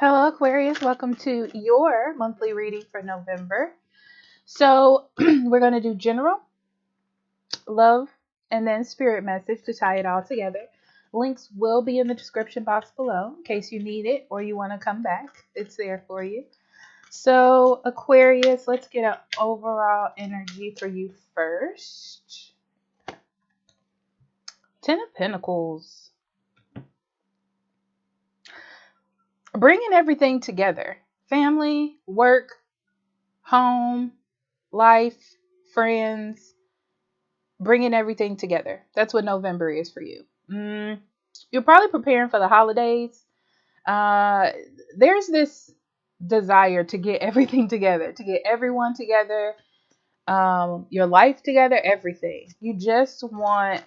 Hello, Aquarius. Welcome to your monthly reading for November. So, we're going to do general, love, and then spirit message to tie it all together. Links will be in the description box below in case you need it or you want to come back. It's there for you. So, Aquarius, let's get an overall energy for you first. Ten of Pentacles. Bringing everything together. Family, work, home, life, friends, bringing everything together. That's what November is for you. You're probably preparing for the holidays. There's this desire to get everything together, to get everyone together, your life together, everything. You just want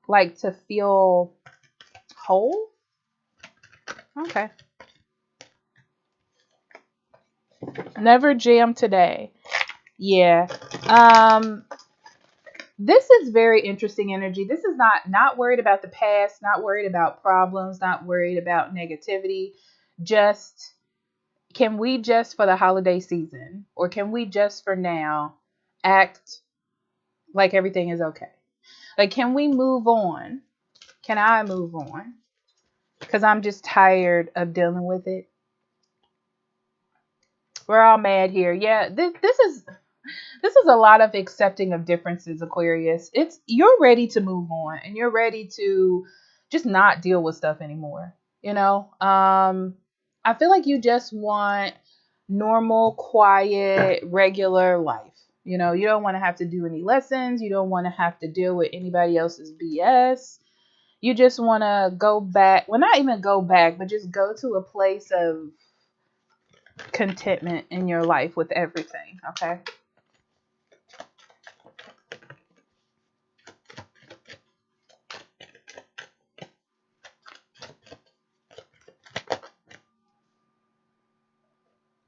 to feel whole. Okay. Never jam today. Yeah. This is very interesting energy. This is not worried about the past, not worried about problems, not worried about negativity. Just, can we just for the holiday season, or can we just for now act like everything is okay? Like, can we move on? Can I move on? Because I'm just tired of dealing with it. We're all mad here. Yeah, this is a lot of accepting of differences, Aquarius. You're ready to move on, and you're ready to just not deal with stuff anymore. I feel like you just want normal, quiet, regular life. You don't want to have to do any lessons. You don't want to have to deal with anybody else's BS. You just want to go back. Well, not even go back, but just go to a place of contentment in your life with everything. Okay.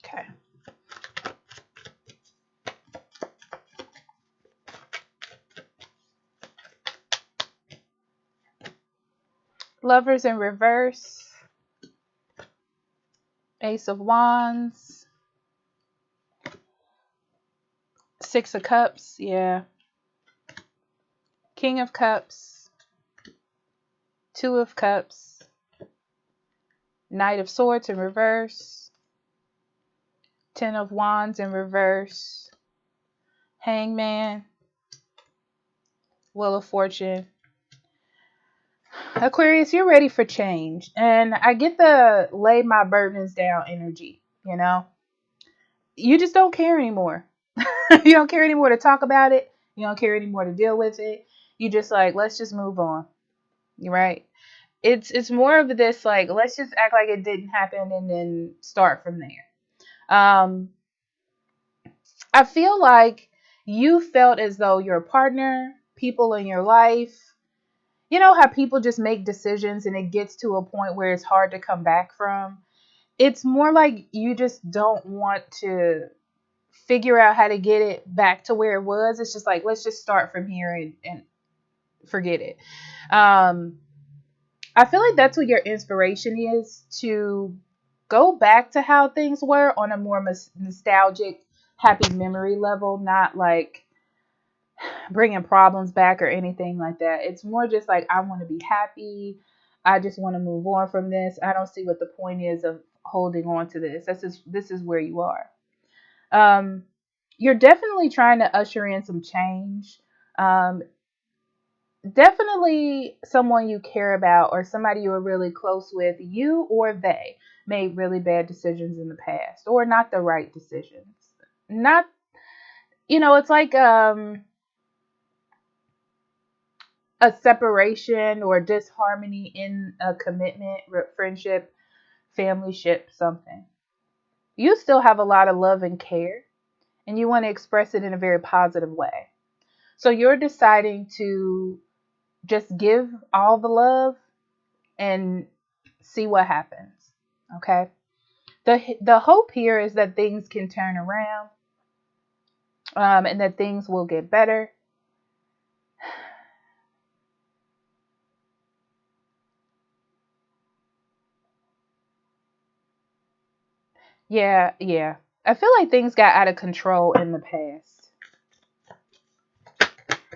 Okay. Lovers in reverse. Ace of Wands. Six of Cups. Yeah. King of Cups. Two of Cups. Knight of Swords in reverse. Ten of Wands in reverse. Hangman. Wheel of Fortune. Aquarius, you're ready for change. And I get the lay my burdens down energy. You just don't care anymore. You don't care anymore to talk about it. You don't care anymore to deal with it. You just let's just move on. You're right. It's more of this let's just act like it didn't happen and then start from there. I feel like you felt as though your partner, people in your life, how people just make decisions and it gets to a point where it's hard to come back from. It's more like you just don't want to figure out how to get it back to where it was. It's just let's just start from here and forget it. I feel like that's what your inspiration is, to go back to how things were on a more nostalgic, happy memory level, not bringing problems back or anything like that. It's more just I want to be happy. I just want to move on from this. I don't see what the point is of holding on to this. This is where you are. You're definitely trying to usher in some change. Definitely someone you care about or somebody you are really close with, you or they made really bad decisions in the past or not the right decisions. Not, it's a separation or disharmony in a commitment, friendship, family ship, something. You still have a lot of love and care, and you want to express it in a very positive way. So you're deciding to just give all the love and see what happens. Okay. The hope here is that things can turn around, and that things will get better. Yeah, yeah. I feel like things got out of control in the past.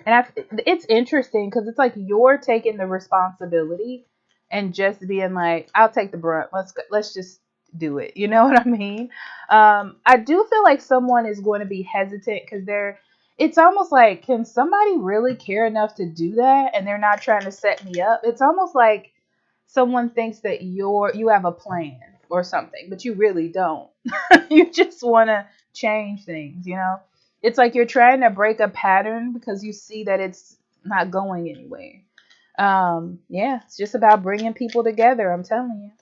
And it's interesting because it's like you're taking the responsibility and just being like, I'll take the brunt. Let's just do it. You know what I mean? I do feel like someone is going to be hesitant because it's almost like, can somebody really care enough to do that? And they're not trying to set me up. It's almost like someone thinks that you have a plan or something, but you really don't. You just want to change things, you know? It's like you're trying to break a pattern because you see that it's not going anywhere. Yeah, it's just about bringing people together, I'm telling you.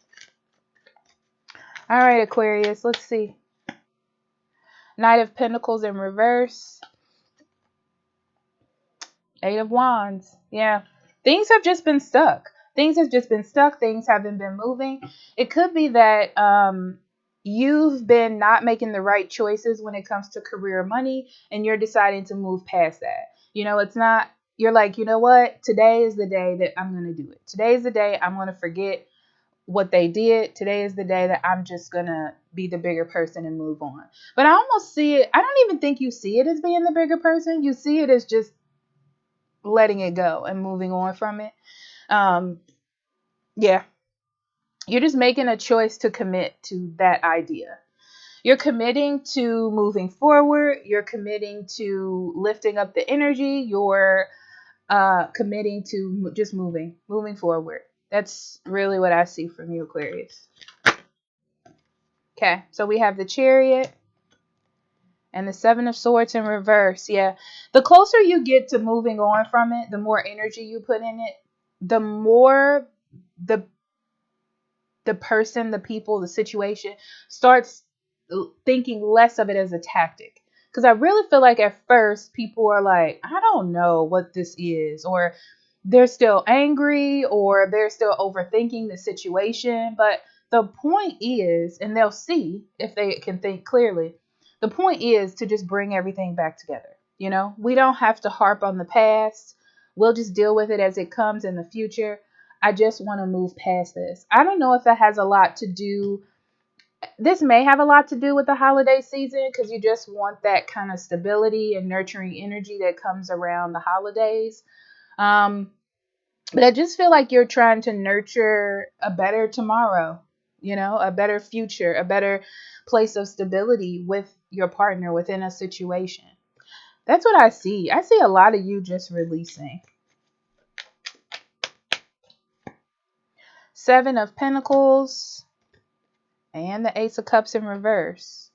All right, Aquarius, let's see. Knight of Pentacles in reverse. Eight of Wands. Yeah. Things have just been stuck. Things have just been stuck. Things haven't been moving. It could be that you've been not making the right choices when it comes to career or money, and you're deciding to move past that. You know, it's not, you're like, you know what? Today is the day that I'm going to do it. Today is the day I'm going to forget what they did. Today is the day that I'm just going to be the bigger person and move on. But I almost see it, I don't even think you see it as being the bigger person. You see it as just letting it go and moving on from it. Um, yeah, you're just making a choice to commit to that idea. You're committing to moving forward. You're committing to lifting up the energy. You're committing to just moving forward. That's really what I see from you, Aquarius. Okay, so we have the Chariot and the Seven of Swords in reverse. Yeah, the closer you get to moving on from it, the more energy you put in it, the more the person, the people, the situation starts thinking less of it as a tactic. Because I really feel like at first people are like, I don't know what this is, or they're still angry, or they're still overthinking the situation. But the point is, and they'll see if they can think clearly, the point is to just bring everything back together. You know, we don't have to harp on the past. We'll just deal with it as it comes in the future. I just want to move past this. I don't know if it has a lot to do. This may have a lot to do with the holiday season because you just want that kind of stability and nurturing energy that comes around the holidays. Um, but I just feel like you're trying to nurture a better tomorrow, you know, a better future, a better place of stability with your partner within a situation. That's what I see. I see a lot of you just releasing. Seven of Pentacles and the Ace of Cups in reverse.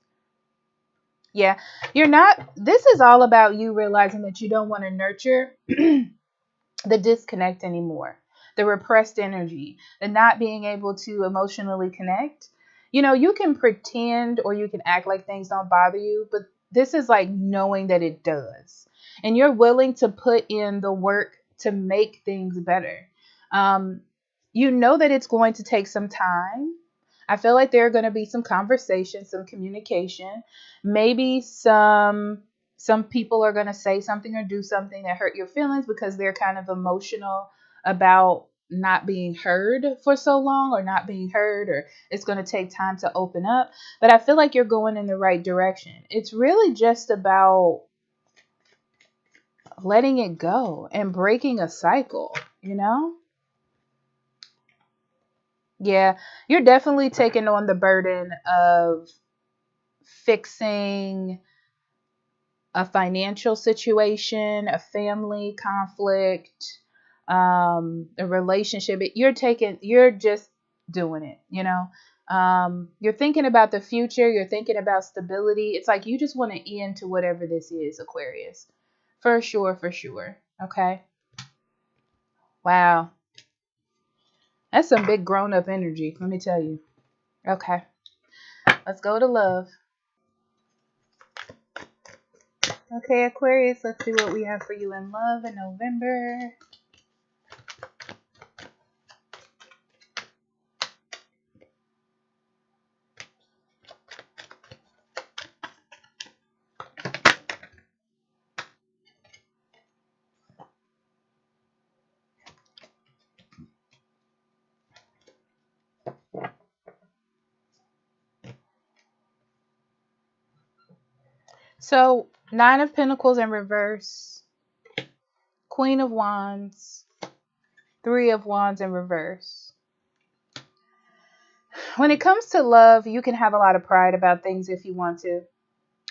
Yeah, you're not, this is all about you realizing that you don't want to nurture the disconnect anymore, the repressed energy, the not being able to emotionally connect. You know, you can pretend or you can act like things don't bother you, but this is like knowing that it does. And you're willing to put in the work to make things better. Um, you know that it's going to take some time. I feel like there are going to be some conversation, some communication, maybe some people are going to say something or do something that hurt your feelings because they're kind of emotional about not being heard for so long, or not being heard, or it's going to take time to open up. But I feel like you're going in the right direction. It's really just about letting it go and breaking a cycle, you know? Yeah, you're definitely taking on the burden of fixing a financial situation, a family conflict, a relationship. You're just doing it, you know. You're thinking about the future, you're thinking about stability. It's like you just want to end to whatever this is, Aquarius. For sure, for sure. Okay. Wow. That's some big grown up energy, let me tell you. Okay. Let's go to love. Okay, Aquarius, let's see what we have for you in love in November. So, Nine of Pentacles in reverse, Queen of Wands, Three of Wands in reverse. When it comes to love, you can have a lot of pride about things if you want to.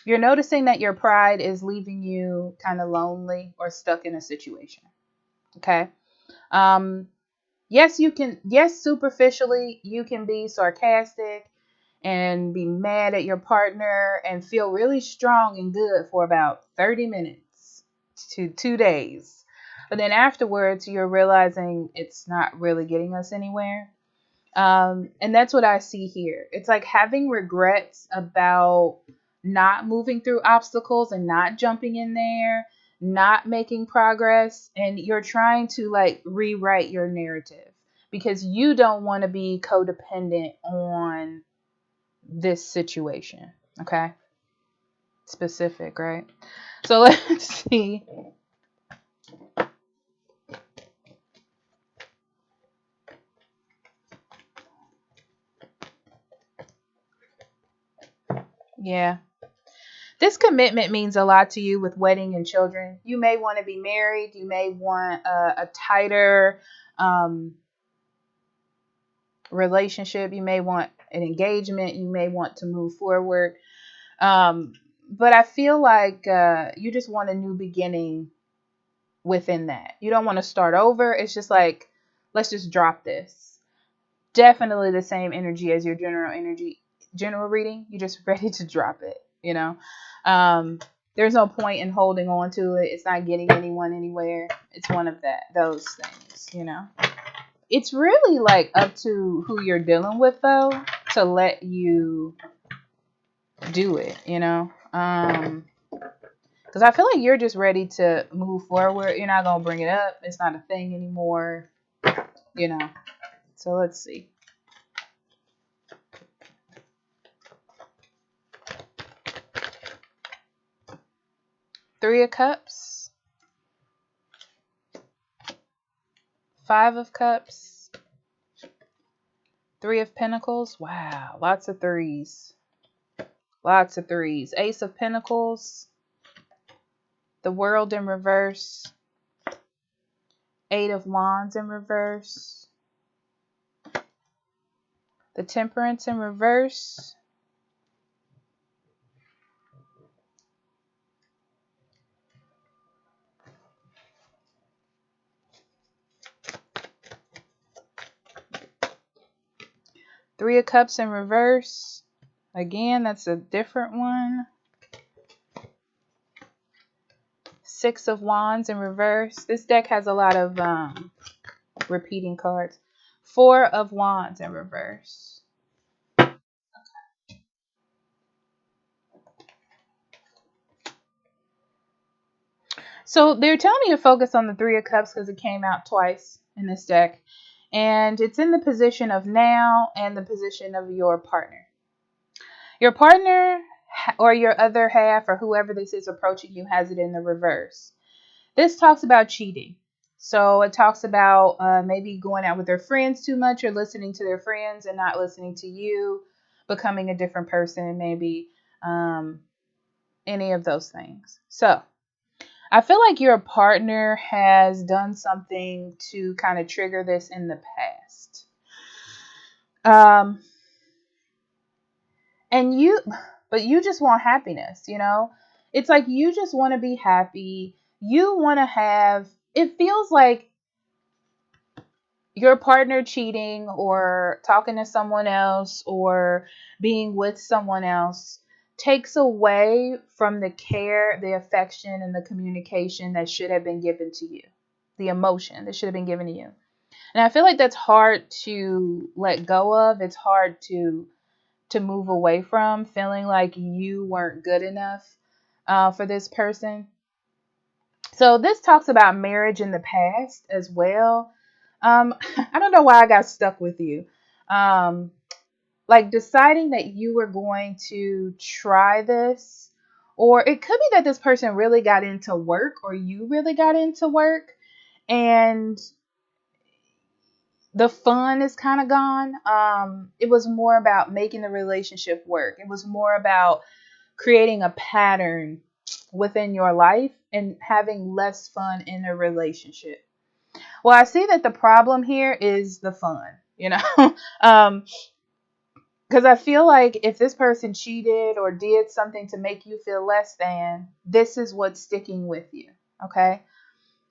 You're noticing that your pride is leaving you kind of lonely or stuck in a situation. Okay. Yes, you can. Yes, superficially, you can be sarcastic and be mad at your partner and feel really strong and good for about 30 minutes to 2 days. But then afterwards, you're realizing it's not really getting us anywhere. And that's what I see here. It's like having regrets about not moving through obstacles and not jumping in there, not making progress, and you're trying to like rewrite your narrative because you don't want to be codependent on this situation. Okay? Specific, right? So let's see. Yeah. This commitment means a lot to you with wedding and children. You may want to be married. You may want a tighter relationship. You may want an engagement. You may want to move forward. But I feel like you just want a new beginning within that. You don't want to start over. It's just like, let's just drop this. Definitely the same energy as your general reading. You're just ready to drop it, you know. There's no point in holding on to it. It's not getting anyone anywhere. It's one of those things, you know. It's really like up to who you're dealing with though to let you do it, you know. Because I feel like you're just ready to move forward. You're not gonna bring it up. It's not a thing anymore, you know. So let's see. Three of Cups, Five of Cups, Three of Pentacles. Wow, lots of threes. Lots of threes. Ace of Pentacles, the World in reverse, Eight of Wands in reverse, the Temperance in reverse, Three of Cups in reverse. Again, that's a different one. Six of Wands in reverse. This deck has a lot of repeating cards. Four of Wands in reverse. So they're telling me to focus on the Three of Cups because it came out twice in this deck. And it's in the position of now and the position of your partner. Your partner or your other half or whoever this is approaching you has it in the reverse. This talks about cheating. So it talks about maybe going out with their friends too much or listening to their friends and not listening to you, becoming a different person, maybe any of those things. So I feel like your partner has done something to kind of trigger this in the past. And but you just want happiness, you know? It's like you just want to be happy. You want to it feels like your partner cheating or talking to someone else or being with someone else takes away from the care, the affection, and the communication that should have been given to you, the emotion that should have been given to you. And I feel like that's hard to let go of. It's hard to move away from, feeling like you weren't good enough for this person. So this talks about marriage in the past as well. I don't know why I got stuck with you. Like deciding that you were going to try this, or it could be that this person really got into work, or you really got into work, and the fun is kind of gone. It was more about making the relationship work. It was more about creating a pattern within your life and having less fun in a relationship. Well, I see that the problem here is the fun, um, because I feel like if this person cheated or did something to make you feel less than, this is what's sticking with you. Okay.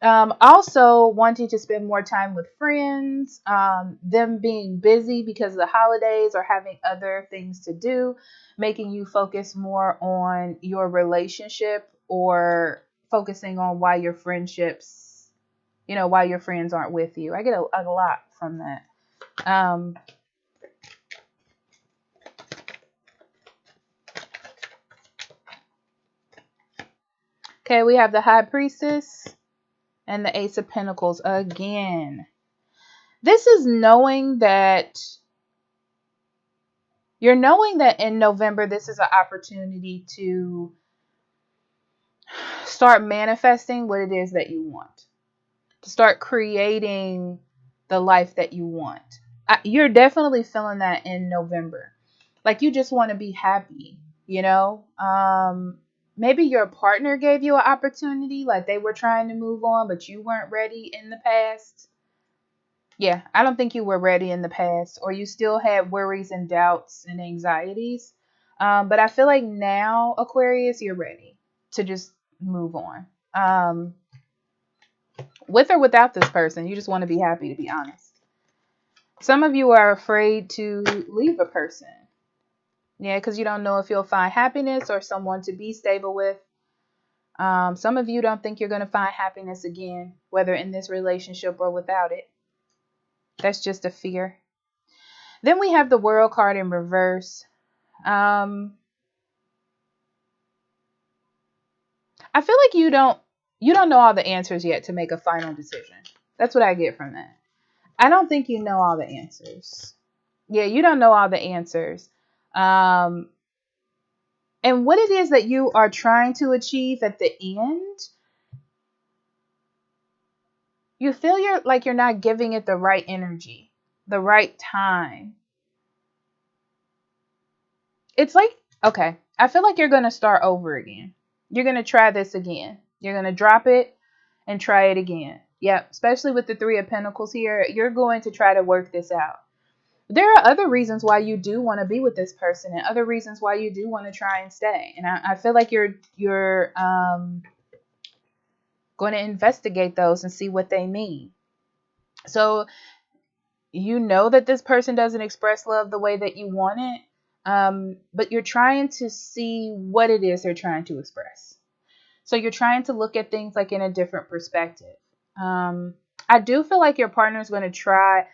Also, wanting to spend more time with friends, them being busy because of the holidays or having other things to do, making you focus more on your relationship or focusing on why your friendships, why your friends aren't with you. I get a lot from that. Okay, we have the High Priestess and the Ace of Pentacles again. This is knowing that you're knowing that in November, this is an opportunity to start manifesting what it is that you want, to start creating the life that you want. You're definitely feeling that in November. Like you just want to be happy, maybe your partner gave you an opportunity, like they were trying to move on, but you weren't ready in the past. Yeah, I don't think you were ready in the past, or you still had worries and doubts and anxieties. But I feel like now, Aquarius, you're ready to just move on. With or without this person, you just want to be happy, to be honest. Some of you are afraid to leave a person. Yeah, because you don't know if you'll find happiness or someone to be stable with. Some of you don't think you're going to find happiness again, whether in this relationship or without it. That's just a fear. Then we have the World card in reverse. I feel like you don't know all the answers yet to make a final decision. That's what I get from that. I don't think you know all the answers. Yeah, you don't know all the answers. And what it is that you are trying to achieve at the end, you feel you're not giving it the right energy, the right time. It's like, okay, I feel like you're going to start over again. You're going to try this again. You're going to drop it and try it again. Yep, especially with the Three of Pentacles here, you're going to try to work this out. There are other reasons why you do want to be with this person and other reasons why you do want to try and stay. And I feel like you're going to investigate those and see what they mean. So you know that this person doesn't express love the way that you want it, but you're trying to see what it is they're trying to express. So you're trying to look at things like in a different perspective. I do feel like your partner is going to try,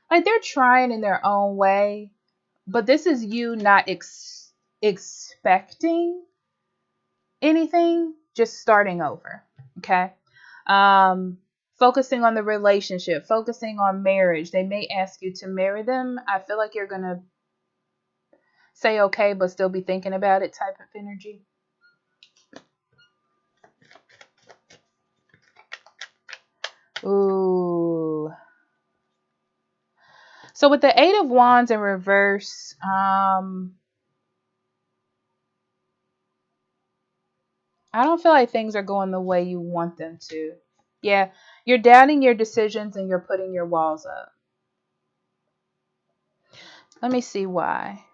like they're trying in their own way, but this is you not expecting anything, just starting over. Okay. Focusing on the relationship, focusing on marriage. They may ask you to marry them. I feel like you're going to say okay, but still be thinking about it type of energy. Ooh. So with the Eight of Wands in reverse, I don't feel like things are going the way you want them to. Yeah, you're doubting your decisions and you're putting your walls up. Let me see why.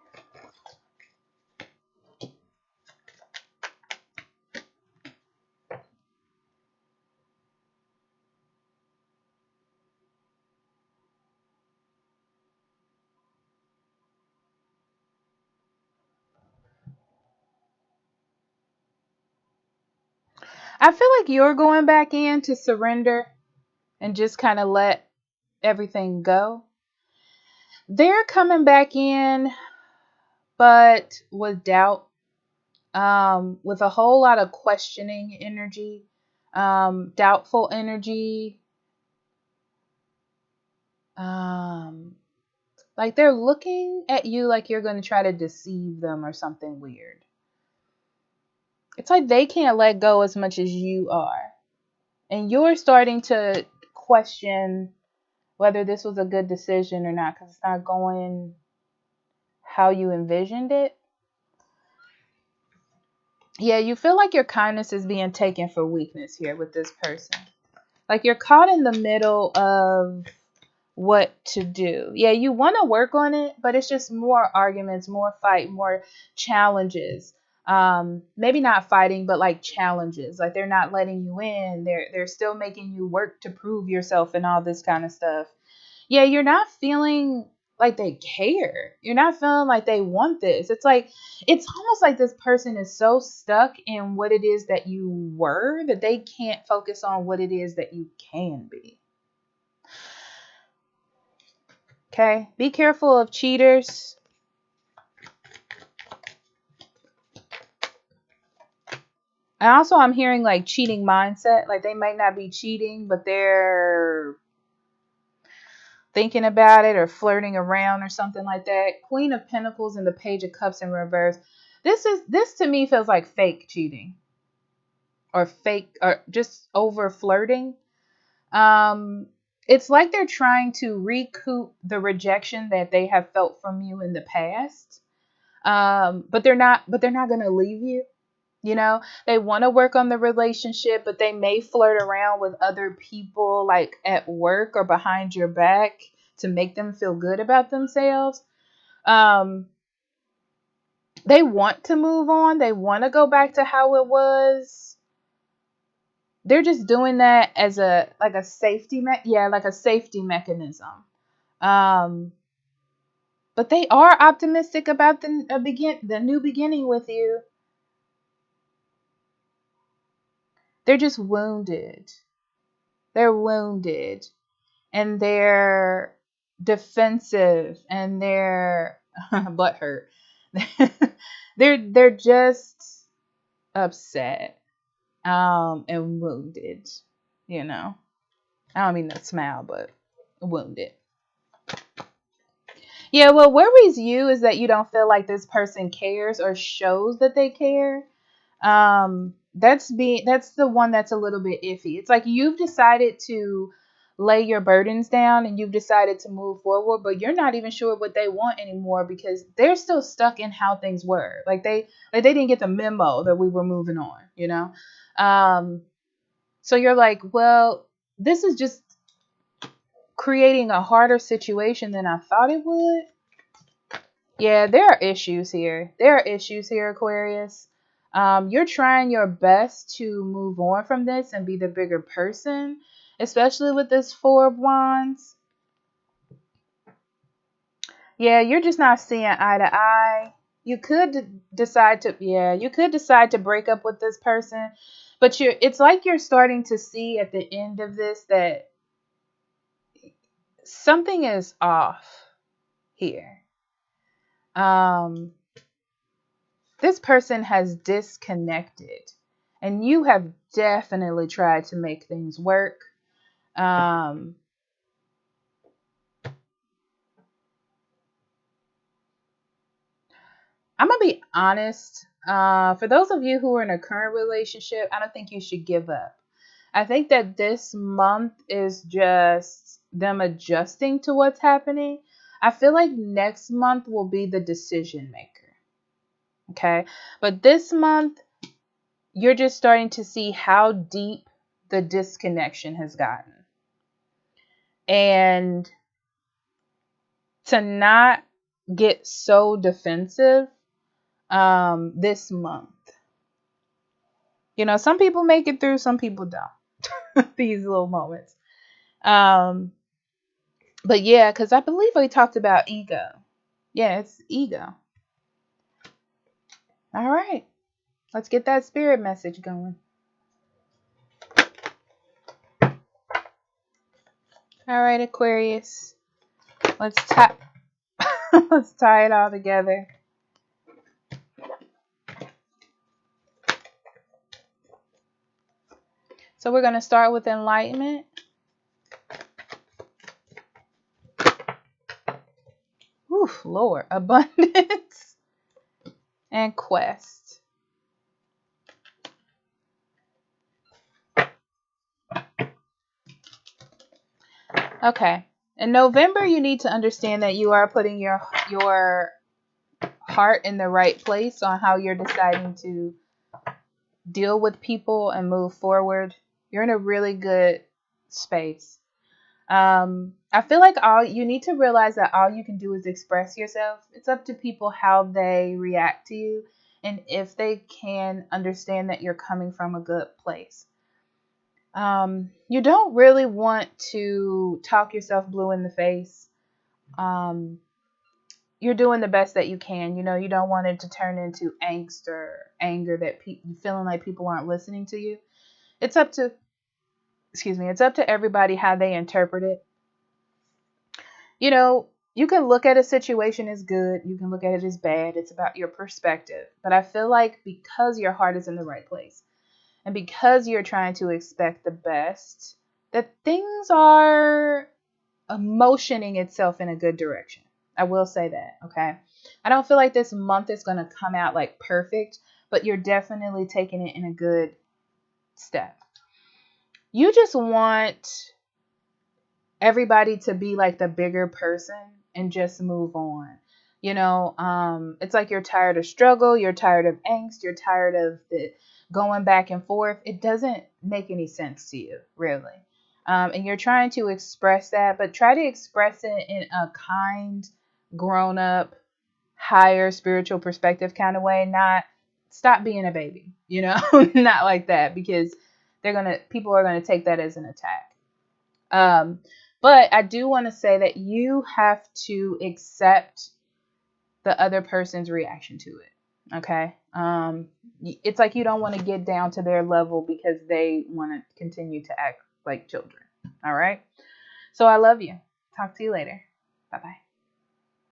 I feel like you're going back in to surrender and just kind of let everything go. They're coming back in, but with doubt, with a whole lot of questioning energy, doubtful energy. Like they're looking at you like you're going to try to deceive them or something weird. It's like they can't let go as much as you are. And you're starting to question whether this was a good decision or not because it's not going how you envisioned it. Yeah, you feel like your kindness is being taken for weakness here with this person. Like you're caught in the middle of what to do. Yeah, you want to work on it, but it's just more arguments, more fight, more challenges. Maybe not fighting, but like challenges. Like they're not letting you in. They're still making you work to prove yourself and all this kind of stuff. Yeah, you're not feeling like they care. You're not feeling like they want this. It's almost like this person is so stuck in what it is that you were that they can't focus on what it is that you can be. Okay? Be careful of cheaters. And also I'm hearing like cheating mindset. Like they might not be cheating, but they're thinking about it or flirting around or something like that. Queen of Pentacles and the Page of Cups in reverse. This to me feels like fake cheating or fake or just over flirting. Um it's like they're trying to recoup the rejection that they have felt from you in the past. But they're not going to leave you. You know, they want to work on the relationship, but they may flirt around with other people like at work or behind your back to make them feel good about themselves. Um, they want to move on. They want to go back to how it was. They're just doing that as a like a like a safety mechanism. Um, but they are optimistic about the new beginning with you. They're just wounded. They're wounded. And they're defensive and they're butthurt. They're just upset and wounded, you know. I don't mean to smile, but wounded. Yeah, what worries you is that you don't feel like this person cares or shows that they care. That's the one that's a little bit iffy. It's like you've decided to lay your burdens down and you've decided to move forward, but you're not even sure what they want anymore because they're still stuck in how things were. Like they didn't get the memo that we were moving on, you know. So you're like, well, this is just creating a harder situation than I thought it would. Yeah, there are issues here. There are issues here, Aquarius. You're trying your best to move on from this and be the bigger person, especially with this Four of Wands. Yeah, you're just not seeing eye to eye. You could decide to break up with this person, but it's like you're starting to see at the end of this that something is off here. Um, this person has disconnected and you have definitely tried to make things work. um I'm gonna be honest. For those of you who are in a current relationship, I don't think you should give up. I think that this month is just them adjusting to what's happening. I feel like next month will be the decision maker. Okay, but this month you're just starting to see how deep the disconnection has gotten. And to not get so defensive this month. You know, some people make it through, some people don't. These little moments. Um, but yeah, because I believe we talked about ego. Yeah, it's ego. All right. Let's get that spirit message going. All right, Aquarius. Let's tie let's tie it all together. So we're gonna start with enlightenment. Oof, Lord, abundance and quest. Okay. In November, you need to understand that you are putting your heart in the right place on how you're deciding to deal with people and move forward, you're in a really good space. I feel like all you need to realize that all you can do is express yourself. It's up to people how they react to you and if they can understand that you're coming from a good place. You don't really want to talk yourself blue in the face. Um, you're doing the best that you can. You don't want it to turn into angst or anger that feeling like people aren't listening to you. It's up to, excuse me, it's up to everybody how they interpret it. You can look at a situation as good, you can look at it as bad. It's about your perspective. But I feel like because your heart is in the right place and because you're trying to expect the best, that things are motioning itself in a good direction. I will say that, okay? I don't feel like this month is going to come out like perfect, but you're definitely taking it in a good step. You just want everybody to be like the bigger person and just move on. It's like you're tired of struggle, you're tired of angst, you're tired of the going back and forth. It doesn't make any sense to you, really. And you're trying to express that, but try to express it in a kind, grown up, higher spiritual perspective kind of way. Not stop being a baby, not like that, because people are gonna take that as an attack. But I do want to say that you have to accept the other person's reaction to it. Okay. It's like you don't want to get down to their level because they want to continue to act like children. All right. So I love you. Talk to you later. Bye bye.